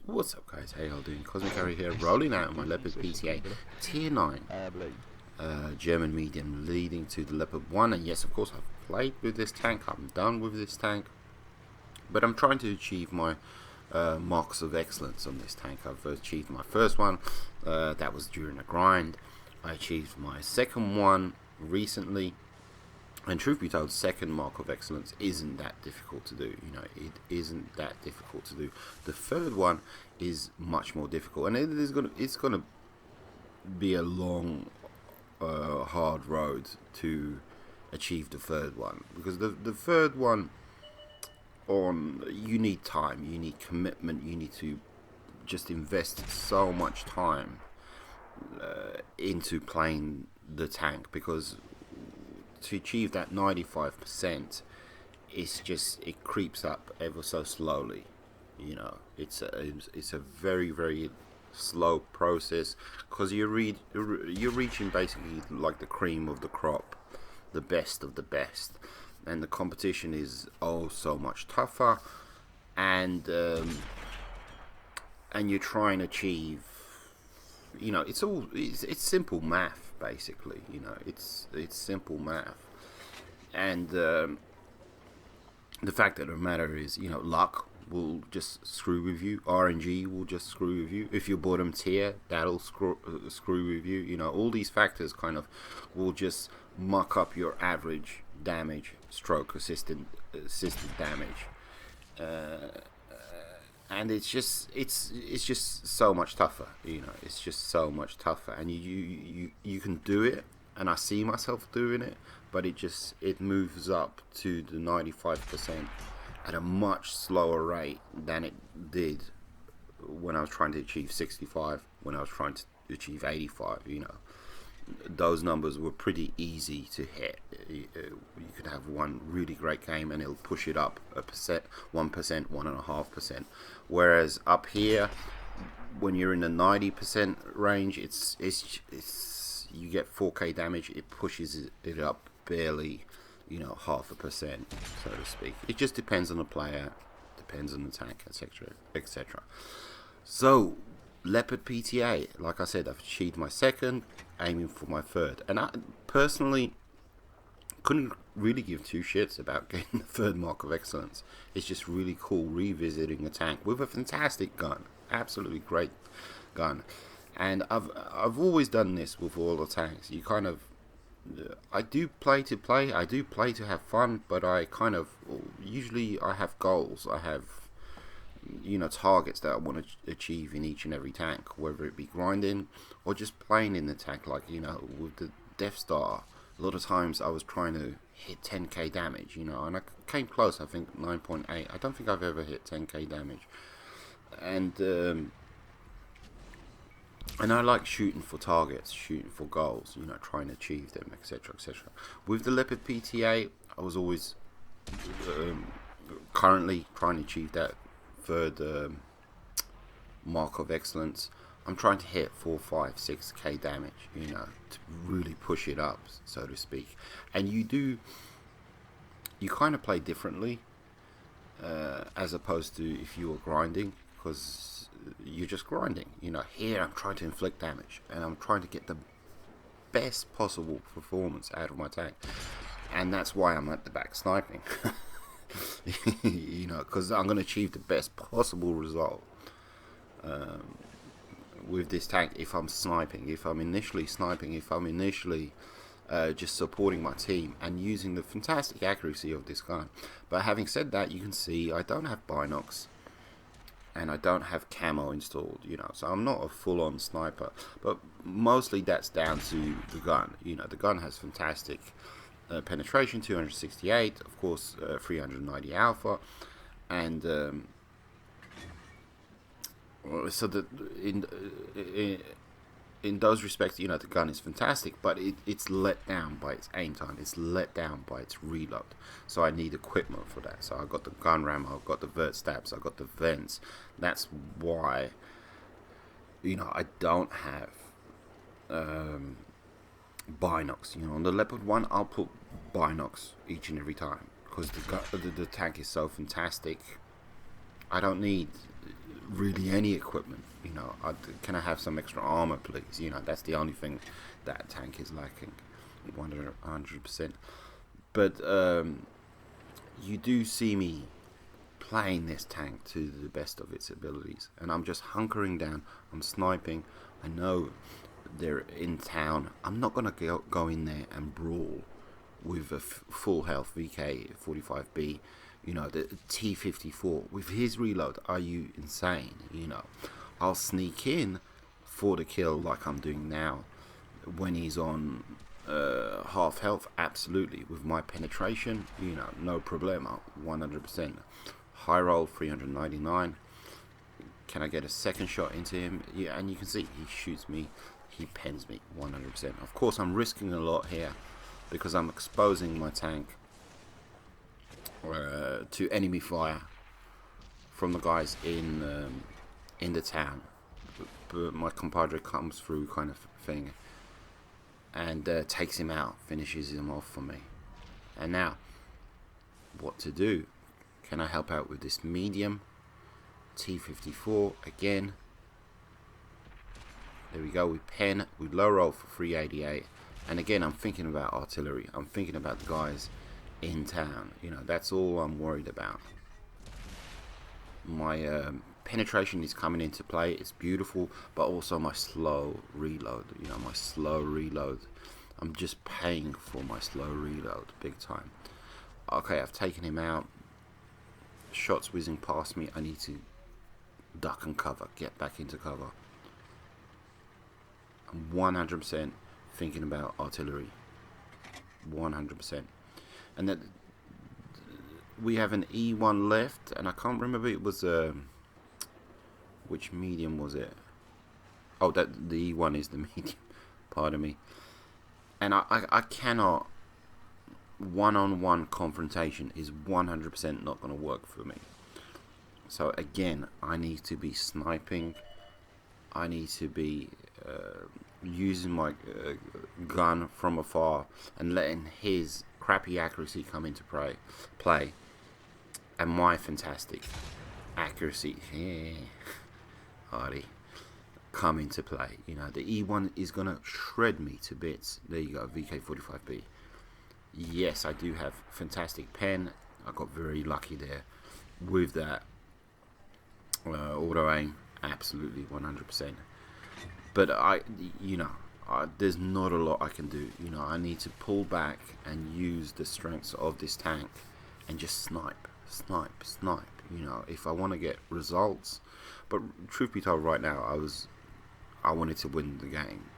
What's up, guys? How y'all doing? Cosmic Carry here, rolling out my Leopard PTA Tier 9 German medium, leading to the Leopard 1. And yes, of course, I've played with this tank. I'm done with this tank, but I'm trying to achieve my marks of excellence on this tank. I've achieved my first one, that was during a grind. I achieved my second one recently, and truth be told, second mark of excellence isn't that difficult to do. You know, it isn't that difficult to do. The third one is much more difficult, and it's gonna be a long, hard road to achieve the third one, because the third one, you need time, you need commitment, you need to just invest so much time into playing the tank, because to achieve that 95%, it creeps up ever so slowly. You know, it's a very slow process, because you're reaching basically like the cream of the crop, the best of the best, and the competition is oh so much tougher, and you're trying to achieve, you know, it's simple math basically. You know, it's simple math, and the fact of the matter is, you know, luck will just screw with you. RNG will just screw with you. If you're bottom tier, that'll screw with you. You know, all these factors kind of will just muck up your average damage, stroke assisted damage. And it's just so much tougher. You know, it's just so much tougher, and you can do it, and I see myself doing it, but it moves up to the 95% at a much slower rate than it did when I was trying to achieve 65, when I was trying to achieve 85. You know, those numbers were pretty easy to hit. You could have one really great game and it'll push it up a percent, 1%, 1.5%. Whereas up here, when you're in the 90% range, it's you get 4k damage. It pushes it up barely, you know, 0.5%, so to speak. It just depends on the player, depends on the tank, etc., etc. So Leopard PTA, like I said, I've achieved my second, aiming for my third, and I personally couldn't really give two shits about getting the third mark of excellence. It's just really cool revisiting a tank with a fantastic gun, absolutely great gun. And I've always done this with all the tanks. You kind of, I do play to play, I do play to have fun, but I kind of, usually I have goals, I have, you know, targets that I want to achieve in each and every tank, whether it be grinding or just playing in the tank. Like, you know, with the Death Star, a lot of times I was trying to hit 10k damage, you know, and I came close. I think 9.8. I don't think I've ever hit 10k damage, and I like shooting for targets, shooting for goals, you know, trying to achieve them, etc., etc. With the Leopard PTA, I was always currently trying to achieve that third mark of excellence. I'm trying to hit 4, 5, 6k damage, you know, to really push it up, so to speak. And you kind of play differently, as opposed to if you were grinding, because you're just grinding. You know, here I'm trying to inflict damage, and I'm trying to get the best possible performance out of my tank, and that's why I'm at the back sniping. You know, because I'm going to achieve the best possible result with this tank if I'm sniping, if I'm initially sniping, if I'm initially just supporting my team and using the fantastic accuracy of this gun. But having said that, you can see I don't have binocs and I don't have camo installed, you know, so I'm not a full-on sniper, but mostly that's down to the gun. You know, the gun has fantastic penetration, 268, of course, 390 alpha, and so that in those respects, you know, the gun is fantastic, but it's let down by its aim time, it's let down by its reload, so I need equipment for that. So I got the gun ram, I've got the vert stabs, I've got the vents. That's why, you know, I don't have binocs. You know, on the Leopard 1 I'll put binocs each and every time, because the tank is so fantastic. I don't need really any equipment. Can I have some extra armor, please? That's the only thing that tank is lacking, 100%. But you do see me playing this tank to the best of its abilities, and I'm just hunkering down. I'm sniping. I know they're in town. I'm not gonna go in there and brawl with a full health VK45B. The T54 with his reload. Are you insane? I'll sneak in for the kill like I'm doing now when he's on half health. Absolutely, with my penetration, no problema, 100%. High roll 399. Can I get a second shot into him? Yeah, and you can see he shoots me, he pens me 100%. Of course, I'm risking a lot here because I'm exposing my tank to enemy fire from the guys in the town. But my compadre comes through, kind of thing, and takes him out, finishes him off for me. And now, what to do? Can I help out with this medium? T54 again. There we go. We pen, we low roll for 388, and again I'm thinking about artillery. I'm thinking about the guys in town. That's all I'm worried about. My penetration is coming into play. It's beautiful, but also my slow reload. My slow reload. I'm just paying for my slow reload big time. Okay, I've taken him out. Shots whizzing past me. I need to duck and cover, get back into cover. I'm 100% thinking about artillery. 100%. And that we have an E1 left, and I can't remember, it was which medium was it? Oh, that the E1 is the medium. Pardon me. And I cannot. One-on-one confrontation is 100% not going to work for me. So again, I need to be sniping. I need to be using my gun from afar and letting his crappy accuracy come into play, and my fantastic accuracy, hardy, come into play. The E1 is going to shred me to bits. There you go, VK45B. Yes, I do have fantastic pen. I got very lucky there with that auto aim. Absolutely 100%. But there's not a lot I can do. I need to pull back and use the strengths of this tank and just snipe. If I want to get results. But truth be told, right now I wanted to win the game.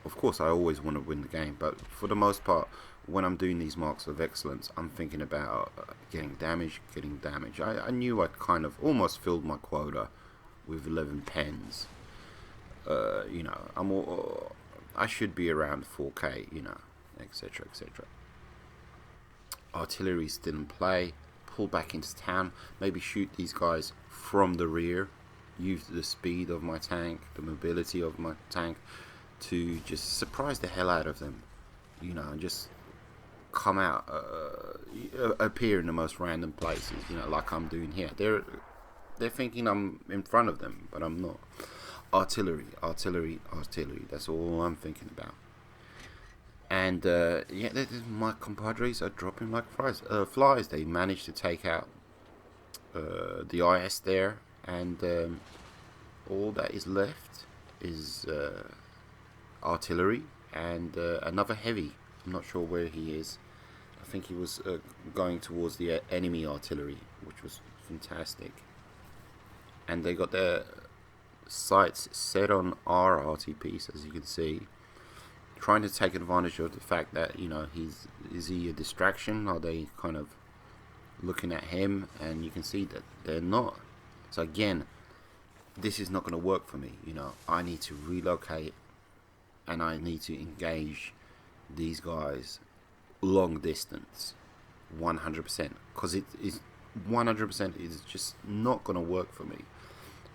Of course, I always want to win the game, but for the most part, when I'm doing these marks of excellence, I'm thinking about getting damage. I knew I'd kind of almost filled my quota with 11 pens. I should be around 4K, etc., etc. Artillery still in play. Pull back into town. Maybe shoot these guys from the rear. Use the speed of my tank, the mobility of my tank, to just surprise the hell out of them, and just come out, appear in the most random places, like I'm doing here. They're thinking I'm in front of them, but I'm not. Artillery. That's all I'm thinking about. And my compadres are dropping like flies. They managed to take out the IS there, and all that is left is artillery and another heavy. I'm not sure where he is. I think he was going towards the enemy artillery, which was fantastic. And they got their sights set on our RTPs, as you can see, trying to take advantage of the fact that is he a distraction? Are they kind of looking at him? And you can see that they're not. So again, this is not going to work for me. I need to relocate. And I need to engage these guys long distance, 100%, because it is 100% is just not going to work for me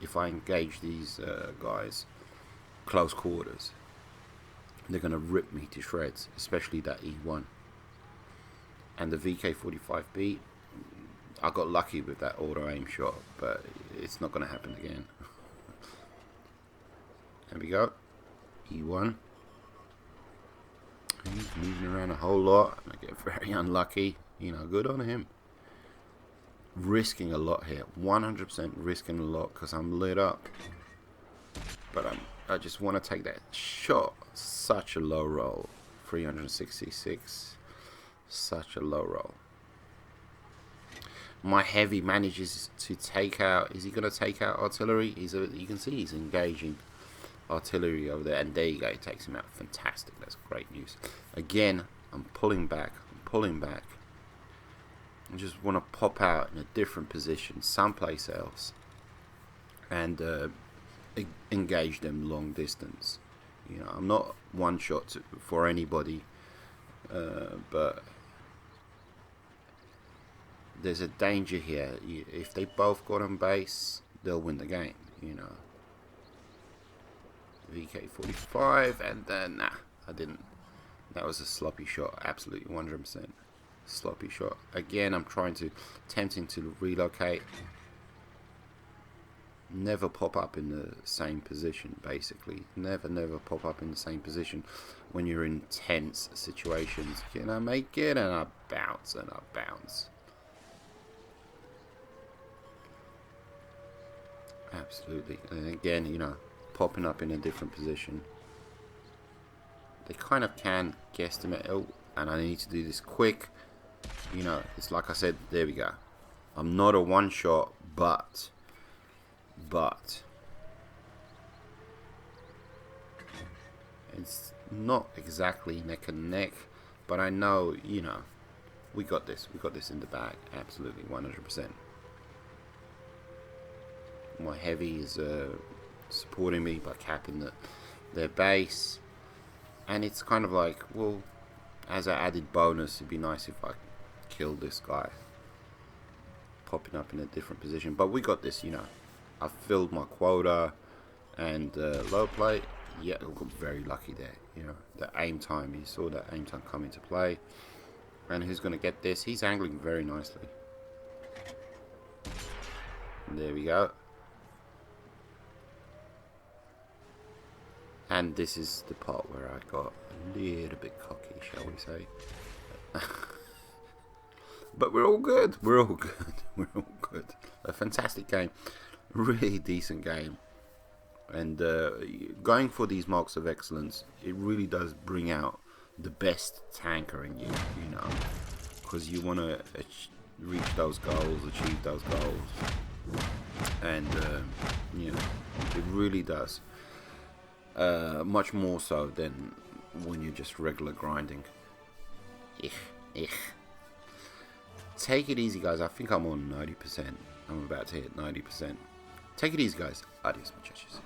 if I engage these guys close quarters. They're going to rip me to shreds, especially that E1 and the VK45B. I got lucky with that auto aim shot, but it's not going to happen again. There we go. E1. He's moving around a whole lot. I get very unlucky. You know, good on him. Risking a lot here. 100% risking a lot because I'm lit up. But I just want to take that shot. Such a low roll. 366. Such a low roll. My heavy manages to take out. Is he going to take out artillery? You can see he's engaging artillery over there, and there you go. He takes him out. Fantastic. That's great news. Again, I'm pulling back. I just want to pop out in a different position, someplace else, and engage them long distance. You know, I'm not one shot for anybody, but there's a danger here. If they both got on base, they'll win the game. You know, VK45, and then nah, I didn't. That was a sloppy shot, absolutely 100%. Sloppy shot. Again, I'm tempting to relocate. Never pop up in the same position, basically. Never pop up in the same position when you're in tense situations. Can I make it? And I bounce. Absolutely. And again, you know, popping up in a different position. They kind of can guesstimate. Oh, and I need to do this quick. You know, it's like I said, there we go. I'm not a one shot, but it's not exactly neck and neck, but I know, you know, we got this in the bag, absolutely 100%. My heavy is supporting me by capping their base, and it's kind of like, well, as an added bonus, it'd be nice if I kill this guy popping up in a different position, but we got this. You know, I filled my quota, and low plate, yeah, I got very lucky there. You know, the aim time, you saw that aim time come into play, and who's going to get this? He's angling very nicely. And there we go. And this is the part where I got a little bit cocky, shall we say. But we're all good. A fantastic game. Really decent game. And going for these marks of excellence, it really does bring out the best tanker in you, you know. Because you want to reach those goals, achieve those goals. And, you know, it really does. Much more so than when you're just regular grinding. Take it easy, guys. I think I'm on 90%. I'm about to hit 90%. Take it easy, guys. Adios, muchachos.